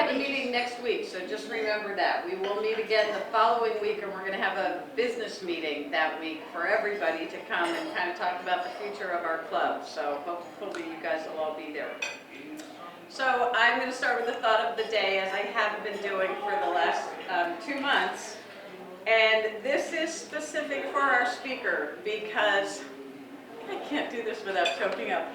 have a meeting next week, so just remember that. We will meet again the following week, and we're going to have a business meeting that week for everybody to come and kind of talk about the future of our club. So hopefully you guys will all be there. So I'm going to start with the thought of the day, as I have been doing for the last 2 months. And this is specific for our speaker because I can't do this without choking up.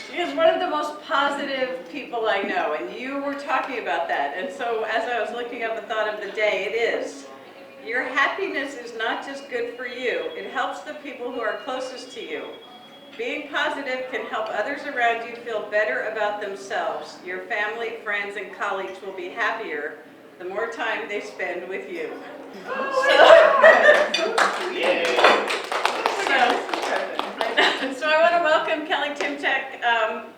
She is one of the most positive people I know, and you were talking about that. And so as I was looking up the thought of the day, it is, your happiness is not just good for you, it helps the people who are closest to you. Being positive can help others around you feel better about themselves. Your family, friends, and colleagues will be happier the more time they spend with you. So I want to welcome Kelly Timchak.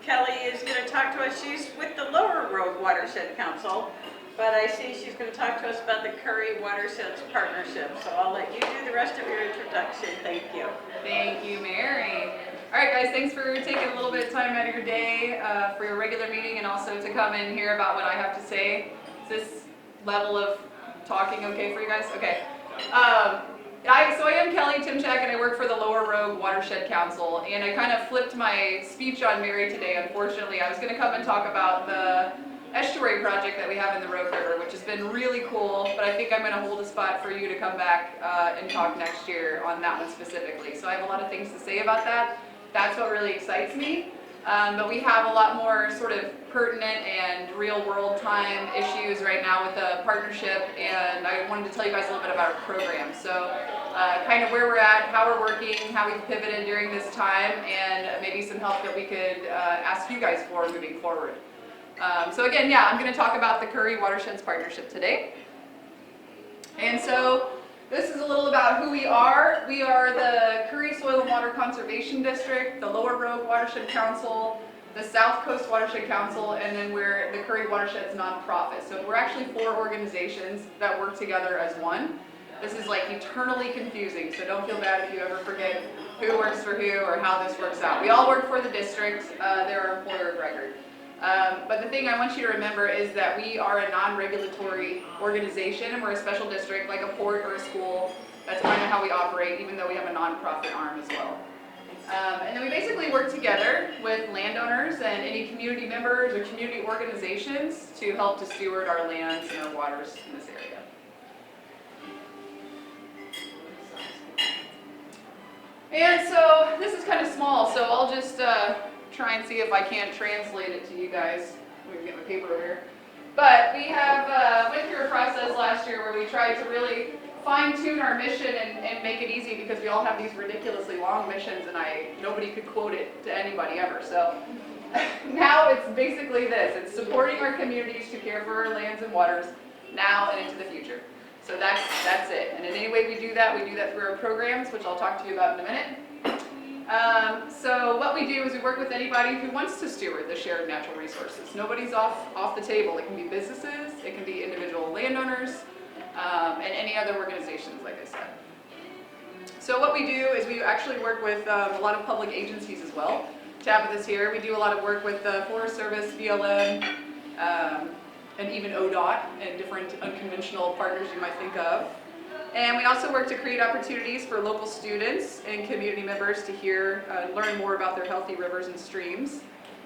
Kelly is going to talk to us. She's with the Lower Road Watershed Council, but I see she's going to talk to us about the Curry Watersheds partnership. So I'll let you do the rest of your introduction. Thank you. Thank you, Mary. All right, guys, thanks for taking a little bit of time out of your day for your regular meeting and also to come and hear about what I have to say. Is this level of talking okay for you guys? Okay. So I am Kelly Timchak, and I work for the Lower Road Watershed Council, and I kind of flipped my speech on Mary today, unfortunately. I was going to come and talk about the estuary project that we have in the Rogue River, which has been really cool, but I think I'm going to hold a spot for you to come back and talk next year on that one specifically. So I have a lot of things to say about that. That's what really excites me. But we have a lot more sort of pertinent and real world time issues right now with the partnership, and I wanted to tell you guys a little bit about our program. So kind of where we're at, how we're working, how we've pivoted during this time, and maybe some help that we could ask you guys for moving forward. So again, yeah, I'm going to talk about the Curry Watersheds Partnership today. And so this is a little about who we are. We are the Curry Soil and Water Conservation District, the Lower Rogue Watershed Council, the South Coast Watershed Council, and then we're the Curry Watersheds nonprofit. So we're actually 4 organizations that work together as one. This is like eternally confusing, so don't feel bad if you ever forget who works for who or how this works out. We all work for the district. They're our employer of record. But the thing I want you to remember is that we are a non-regulatory organization, and we're a special district like a port or a school. That's kind of how we operate, even though we have a nonprofit arm as well. And then we basically work together with landowners and any community members or community organizations to help to steward our lands and our waters in this area. And so this is kind of small, so I'll just try and see if I can't translate it to you guys. Let me get my paper over here. But we have went through a process last year where we tried to really fine-tune our mission and make it easy, because we all have these ridiculously long missions, and nobody could quote it to anybody ever. So now it's basically this. It's supporting our communities to care for our lands and waters now and into the future. So that's it. And in any way we do that through our programs, which I'll talk to you about in a minute. So what we do is we work with anybody who wants to steward the shared natural resources. Nobody's off the table. It can be businesses, it can be individual landowners, and any other organizations, like I said. So what we do is we actually work with a lot of public agencies as well. Tabitha's here. We do a lot of work with the Forest Service, BLM, and even ODOT, and different unconventional partners you might think of. And we also work to create opportunities for local students and community members to learn more about their healthy rivers and streams,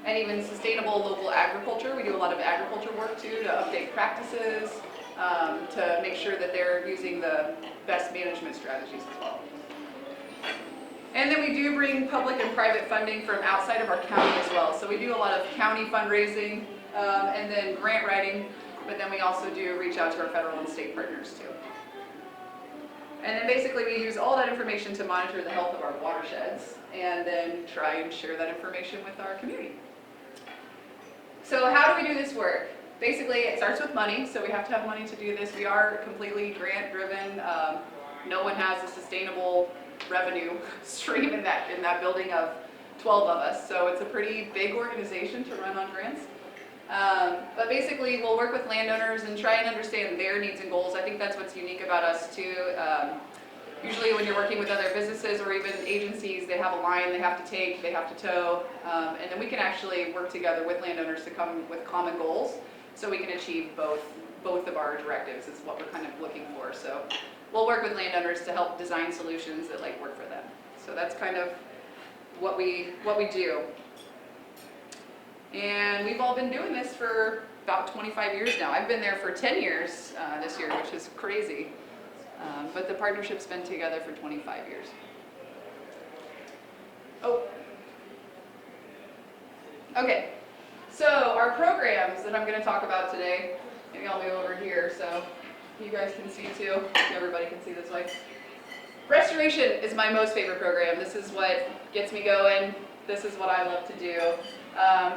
and even sustainable local agriculture. We do a lot of agriculture work too, to update practices, to make sure that they're using the best management strategies as well. And then we do bring public and private funding from outside of our county as well. So we do a lot of county fundraising and then grant writing, but then we also do reach out to our federal and state partners too. And then basically we use all that information to monitor the health of our watersheds and then try and share that information with our community. So how do we do this work? Basically it starts with money, so we have to have money to do this. We are completely grant driven. No one has a sustainable revenue stream in that building of 12 of us, so it's a pretty big organization to run on grants. But basically we'll work with landowners and try and understand their needs and goals. I think that's what's unique about us too. Usually when you're working with other businesses or even agencies, they have a line they have to take, they have to tow, and then we can actually work together with landowners to come with common goals so we can achieve both of our directives is what we're kind of looking for. So we'll work with landowners to help design solutions that like work for them. So that's kind of what we do. And we've all been doing this for about 25 years now. I've been there for 10 years this year, which is crazy. But the partnership's been together for 25 years. Oh. Okay. So our programs that I'm going to talk about today, maybe I'll move over here so you guys can see too. Everybody can see this way. Restoration is my most favorite program. This is what gets me going. This is what I love to do.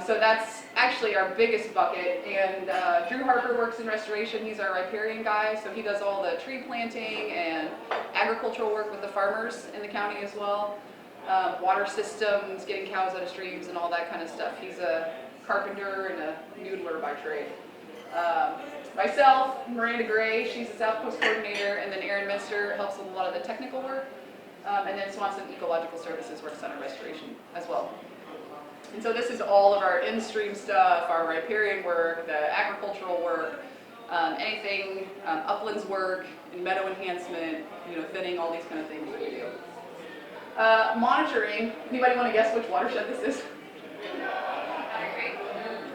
So that's actually our biggest bucket. And Drew Harper works in restoration. He's our riparian guy, so he does all the tree planting and agricultural work with the farmers in the county as well. Water systems, getting cows out of streams and all that kind of stuff. He's a carpenter and a noodler by trade. Myself, Miranda Gray, she's the South Coast coordinator, and then Erin Minster helps with a lot of the technical work. And then Swanson Ecological Services works on our restoration as well. And so this is all of our in-stream stuff, our riparian work, the agricultural work, anything uplands work, and meadow enhancement, thinning, all these kind of things that we do. Monitoring, anybody want to guess which watershed this is?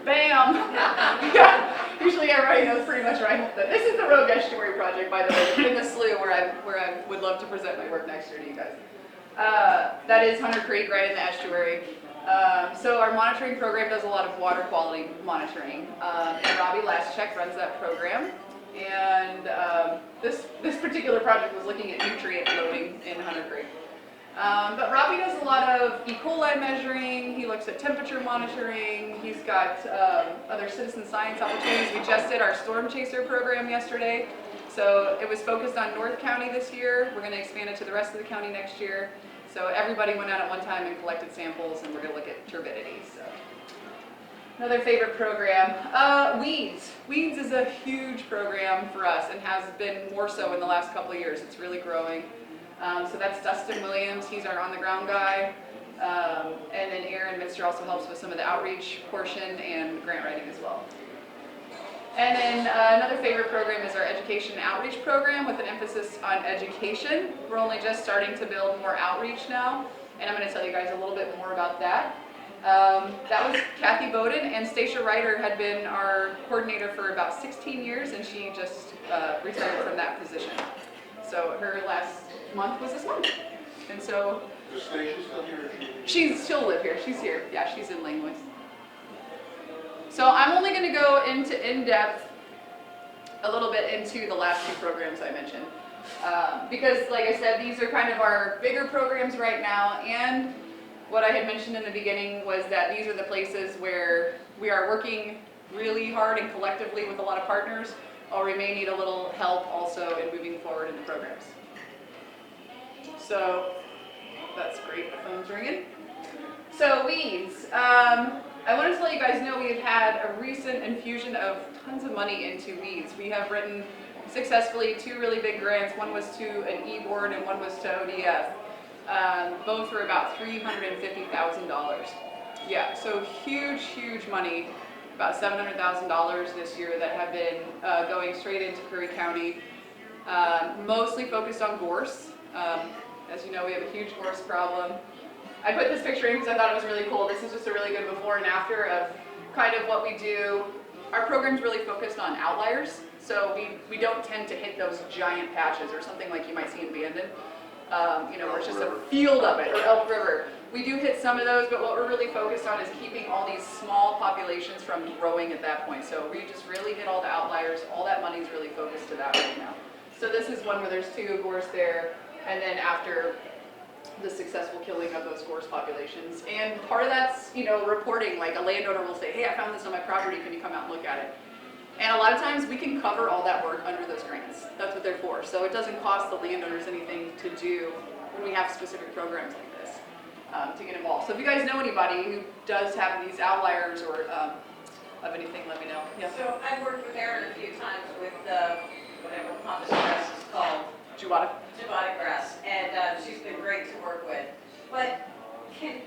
Bam! Yeah. Usually everybody knows pretty much right. This is the Rogue Estuary Project, by the way, in the slough where I would love to present my work next year to you guys. That is Hunter Creek, right in the estuary. So our monitoring program does a lot of water quality monitoring. And Robbie Laschek runs that program. And this particular project was looking at nutrient loading in Hunter Creek. But Robbie does a lot of E. coli measuring, he looks at temperature monitoring, he's got other citizen science opportunities. We just did our storm chaser program yesterday, so it was focused on North County this year. We're going to expand it to the rest of the county next year. So everybody went out at one time and collected samples, and we're going to look at turbidity. So another favorite program, weeds. Weeds is a huge program for us and has been more so in the last couple of years. It's really growing. So that's Dustin Williams, he's our on-the-ground guy, and then Erin Minster also helps with some of the outreach portion and grant writing as well. And then another favorite program is our education and outreach program with an emphasis on education. We're only just starting to build more outreach now, and I'm going to tell you guys a little bit more about that. That was Kathy Bowden, and Stacia Ryder had been our coordinator for about 16 years, and she just retired from that position. So her last month was this month. And so Is Stacia still here? she'll live here. She's here. Yeah, she's in Langwoods. So I'm only going to go into in-depth a little bit into the last two programs I mentioned. Because like I said, these are kind of our bigger programs right now, and what I had mentioned in the beginning was that these are the places where we are working really hard and collectively with a lot of partners, or we may need a little help also in moving forward in the programs. So that's great, the phone's ringing. So weeds. I want to let you guys know we've had a recent infusion of tons of money into weeds. We have written successfully 2 really big grants. One was to an e-board and one was to ODF. Both for about $350,000. Yeah, so huge money, about $700,000 this year that have been going straight into Curry County, mostly focused on gorse. As you know, we have a huge gorse problem. I put this picture in because I thought it was really cool. This is just a really good before and after of kind of what we do. Our program's really focused on outliers, so we don't tend to hit those giant patches or something like you might see in Bandon. Where it's just a field of it, or Elk River. We do hit some of those, but what we're really focused on is keeping all these small populations from growing at that point. So we just really hit all the outliers. All that money is really focused to that right now. So this is one where there's 2 gorse there, and then after the successful killing of those gorse populations. And part of that's, reporting, like a landowner will say, hey, I found this on my property, can you come out and look at it? And a lot of times we can cover all that work under those grants. That's what they're for. So it doesn't cost the landowners anything to do when we have specific programs like this to get involved. So if you guys know anybody who does have these outliers or of anything, let me know. Yeah. So I've worked with Erin a few times with whatever pompous grass is called. Jubata. Jubata grass, and she's been great to work with. But can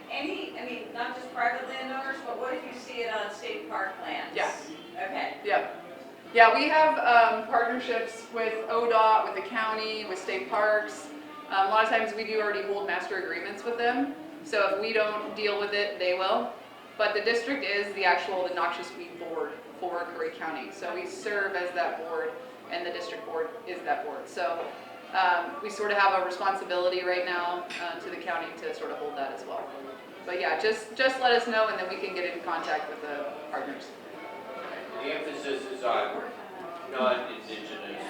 not just private landowners, but what if you see it on state park lands? Yeah. Okay. Yeah. Yeah, we have partnerships with ODOT, with the county, with state parks. A lot of times we do already hold master agreements with them. So if we don't deal with it, they will. But the district is the noxious weed board for Curry County. So we serve as that board, and the district board is that board. So we sort of have a responsibility right now to the county to sort of hold that as well. But yeah, just let us know, and then we can get in contact with the partners. The emphasis is on non-indigenous.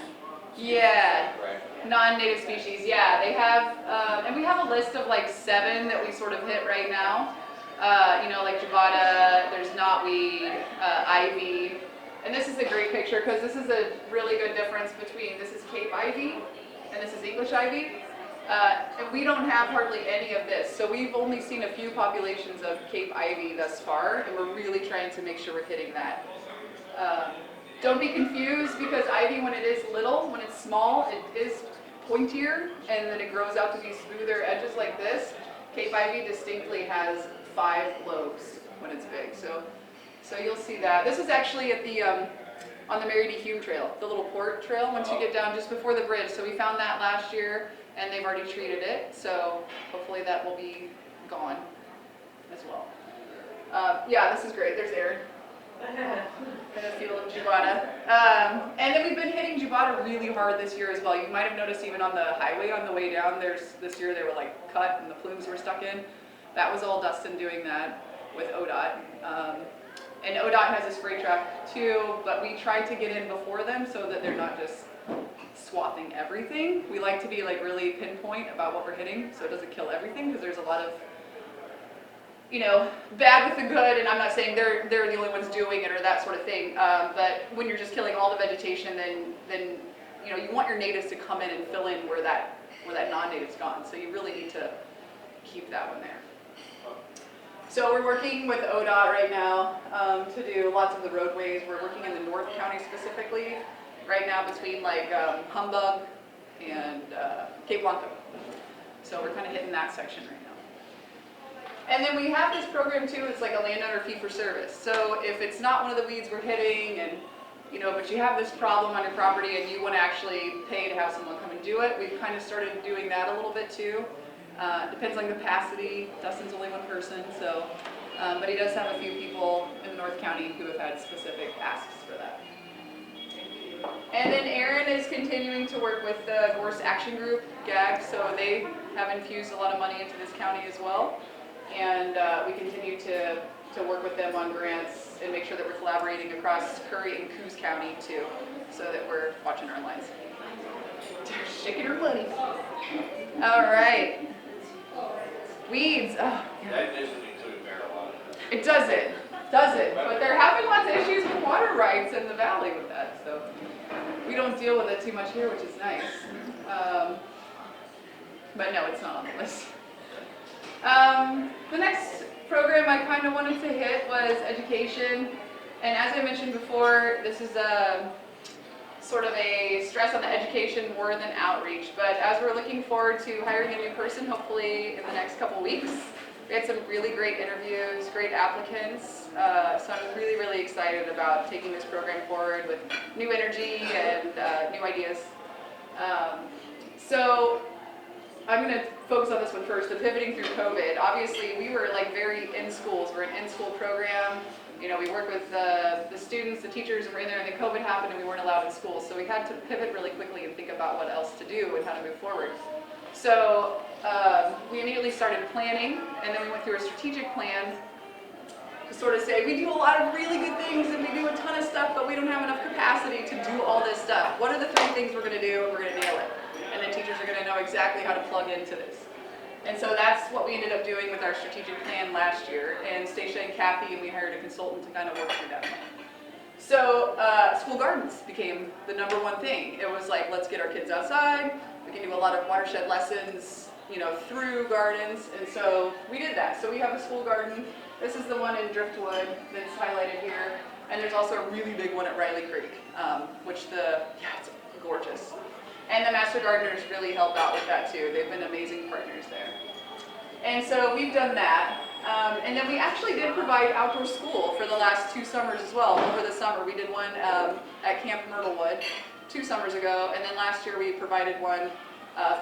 Yeah, Right. non-native species. Yeah, they have, and we have a list of like 7 that we sort of hit right now. You know, like Jabata, there's knotweed, ivy, and this is a great picture because this is a really good difference between this is Cape ivy and this is English ivy. And we don't have hardly any of this, so we've only seen a few populations of Cape ivy thus far, and we're really trying to make sure we're hitting that. Don't be confused, because ivy, when it is little, when it's small, it is pointier, and then it grows out to be smoother edges like this. Cape ivy distinctly has 5 lobes when it's big, so you'll see that. This is actually at the on the Mary D. Hume Trail, the little port trail once you get down just before the bridge. So we found that last year, and they've already treated it, so hopefully that will be gone as well. Yeah, this is great. There's Aaron. In a field of Jabata. And then we've been hitting Jabata really hard this year as well. You might have noticed even on the highway on the way down, this year they were like cut and the plumes were stuck in. That was all Dustin doing that with ODOT. And ODOT has a spray truck too, but we try to get in before them so that they're not just swathing everything. We like to be like really pinpoint about what we're hitting so it doesn't kill everything, because there's a lot of, you know, bad with the good, and I'm not saying they're the only ones doing it or that sort of thing, but when you're just killing all the vegetation, then you know, you want your natives to come in and fill in where that non-native's gone, so you really need to keep that one there. So we're working with ODOT right now to do lots of the roadways. We're working in the North County specifically right now between like Humbug and Cape Blanco. So we're kind of hitting that section right now. And then we have this program too, it's like a landowner fee for service. So if it's not one of the weeds we're hitting, and you know, but you have this problem on your property and you want to actually pay to have someone come and do it, we've kind of started doing that a little bit too. Depends on capacity. Dustin's only one person, so, but he does have a few people in North County who have had specific asks for that. And then Aaron is continuing to work with the Gorse Action Group, GAG, so they have infused a lot of money into this county as well. And we continue to work with them on grants and make sure that we're collaborating across Curry and Coos County too, so that we're watching our lines. Shaking her buddy. All right. Weeds. Oh, yeah. That doesn't include marijuana. It doesn't. But they're having lots of issues with water rights in the valley with that, so we don't deal with it too much here, which is nice. But no, it's not on the list. The next program I kind of wanted to hit was education, and as I mentioned before, this is a sort of a stress on the education more than outreach, but as we're looking forward to hiring a new person, hopefully in the next couple weeks, we had some really great interviews, great applicants, so I'm really, really excited about taking this program forward with new energy and new ideas. So I'm going to focus on this one first, the pivoting through COVID. Obviously, we were like very in schools. We're an in-school program. You know, we work with the students, the teachers, and we're in there, and then COVID happened and we weren't allowed in school. So we had to pivot really quickly and think about what else to do and how to move forward. So we immediately started planning, and then we went through a strategic plan to sort of say, we do a lot of really good things and we do a ton of stuff, but we don't have enough capacity to do all this stuff. What are the 3 things we're going to do, and we're going to nail it? And then teachers are going to know exactly how to plug into this. And so that's what we ended up doing with our strategic plan last year. And Stacia and Kathy, and we hired a consultant to kind of work through that plan. So school gardens became the #1 thing. It was like, let's get our kids outside. We can do a lot of watershed lessons, you know, through gardens. And so we did that. So we have a school garden. This is the one in Driftwood that's highlighted here. And there's also a really big one at Riley Creek, which it's gorgeous. And the Master Gardeners really help out with that too. They've been amazing partners there. And so we've done that. And then we actually did provide outdoor school for the last 2 summers as well. Over the summer, we did one at Camp Myrtlewood 2 summers ago, and then last year we provided one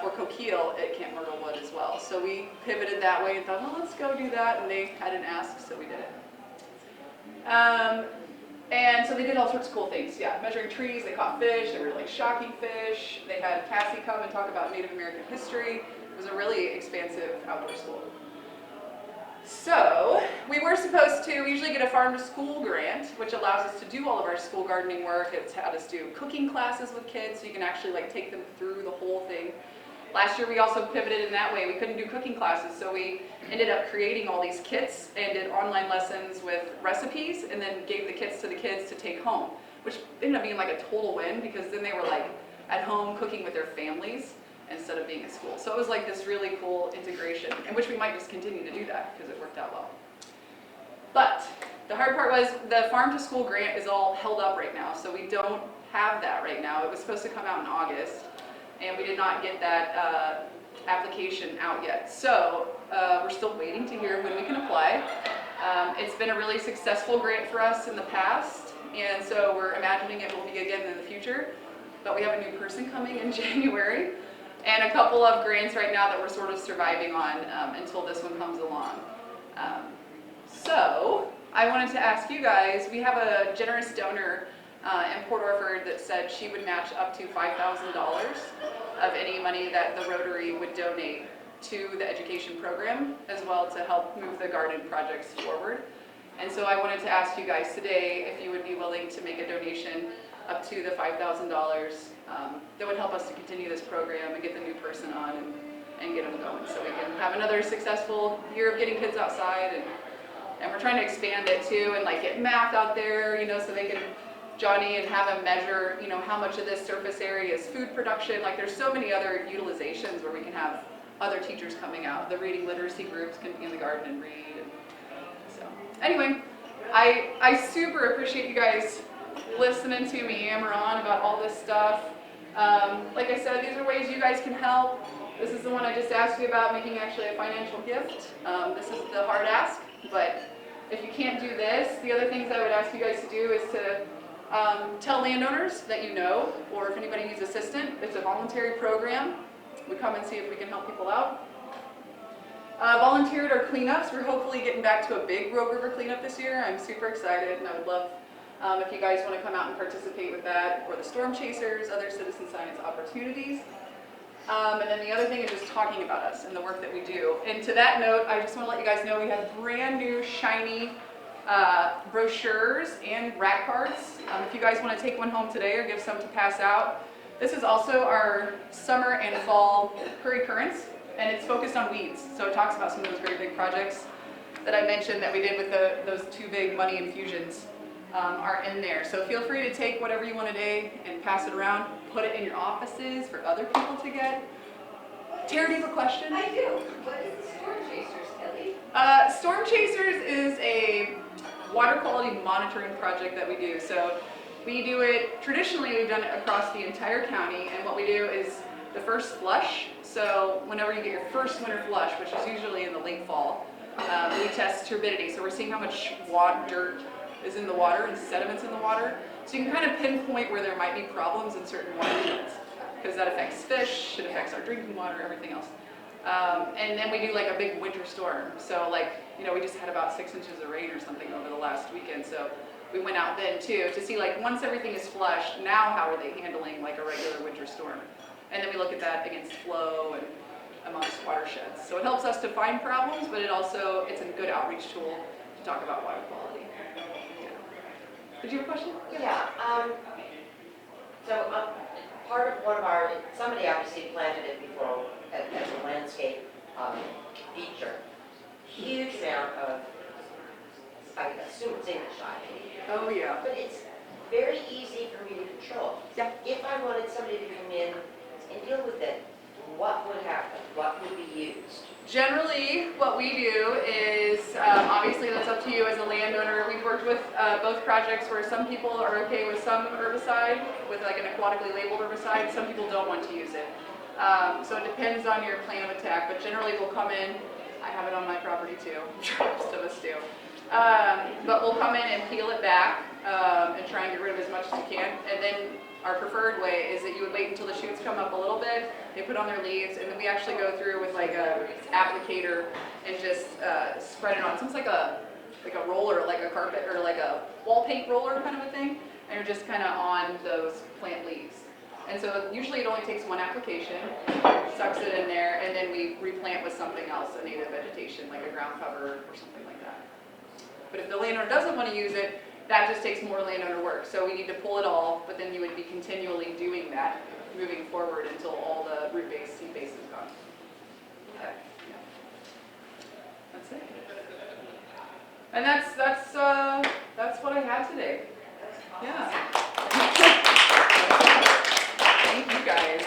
for Coquille at Camp Myrtlewood as well. So we pivoted that way and thought, well, let's go do that, and they hadn't asked, so we did it. And so they did all sorts of cool things. Yeah, measuring trees, they caught fish, they were like shocking fish. They had Cassie come and talk about Native American history. It was a really expansive outdoor school. So we were supposed to usually get a farm to school grant, which allows us to do all of our school gardening work. It's had us do cooking classes with kids, so you can actually like take them through the whole thing. Last year we also pivoted in that way. We couldn't do cooking classes, so we ended up creating all these kits and did online lessons with recipes, and then gave the kits to the kids to take home, which ended up being like a total win, because then they were like at home cooking with their families instead of being at school. So it was like this really cool integration, in which we might just continue to do that because it worked out well. But the hard part was the farm to school grant is all held up right now, so we don't have that right now. It was supposed to come out in August, and we did not get that application out yet. So we're still waiting to hear when we can apply. It's been a really successful grant for us in the past, and so we're imagining it will be again in the future. But we have a new person coming in January, and a couple of grants right now that we're sort of surviving on until this one comes along. So I wanted to ask you guys, we have a generous donor in Port Orford that said she would match up to $5,000 of any money that the Rotary would donate to the education program, as well to help move the garden projects forward. And so I wanted to ask you guys today if you would be willing to make a donation up to the $5,000 that would help us to continue this program and get the new person on and get them going, so we can have another successful year of getting kids outside. And we're trying to expand it too, and like get math out there, you know, so they can, Johnny, and have them measure, you know, how much of this surface area is food production. Like there's so many other utilizations where we can have other teachers coming out. The reading literacy groups can be in the garden and read. And so anyway, I super appreciate you guys listening to me yammer on about all this stuff. Like I said, these are ways you guys can help. This is the one I just asked you about, making actually a financial gift. This is the hard ask, but if you can't do this, the other things I would ask you guys to do is to tell landowners that you know, or if anybody needs assistance. It's a voluntary program. We come and see if we can help people out. Volunteer at our cleanups. We're hopefully getting back to a big Rogue River cleanup this year. I'm super excited, and I would love if you guys want to come out and participate with that, or the storm chasers, other citizen science opportunities. And then the other thing is just talking about us and the work that we do. And to that note, I just want to let you guys know we have brand new shiny brochures and rat cards. If you guys want to take one home today or give some to pass out. This is also our summer and fall curry currents, and it's focused on weeds. So it talks about some of those very big projects that I mentioned that we did with those 2 big money infusions are in there. So feel free to take whatever you want today and pass it around. Put it in your offices for other people to get. Tara, do you have a question? I do. What is the Storm Chasers, Kelly? Storm Chasers is a water quality monitoring project that we do. So we do it, traditionally we've done it across the entire county, and what we do is the first flush. So whenever you get your first winter flush, which is usually in the late fall, we test turbidity. So we're seeing how much dirt is in the water and sediments in the water. So you can kind of pinpoint where there might be problems in certain water units, because that affects fish, it affects our drinking water, everything else. And then we do like a big winter storm. So like, you know, we just had about 6 inches of rain or something over the last weekend. So we went out then too to see like once everything is flushed, now how are they handling like a regular winter storm? And then we look at that against flow and amongst watersheds. So it helps us to find problems, but it's a good outreach tool to talk about water quality. Yeah. Did you have a question? Yeah. Part of one of our, somebody obviously planted it before as a landscape feature. Huge amount of, I assume it's English ivy. Oh yeah. But it's very easy for me to control. Yeah. If I wanted somebody to come in and deal with it, what would happen? What would be used? Generally, what we do is, obviously that's up to you as a landowner. We've worked with both projects where some people are okay with some herbicide, with like an aquatically labeled herbicide. Some people don't want to use it. So it depends on your plan of attack, but generally we'll come in, I have it on my property too. Most of us do. But we'll come in and peel it back and try and get rid of as much as we can. And then our preferred way is that you would wait until the shoots come up a little bit, they put on their leaves, and then we actually go through with like a applicator and just spread it on. It's almost like a roller, like a carpet or like a wall paint roller kind of a thing. And you're just kind of on those plant leaves. And so usually it only takes one application, sucks it in there, and then we replant with something else, a native vegetation, like a ground cover or something like that. But if the landowner doesn't want to use it, that just takes more landowner work. So we need to pull it all, but then you would be continually doing that, moving forward until all the root base, seed base is gone. Okay. Yeah. That's it. And that's what I have today. Yeah. Thank you guys.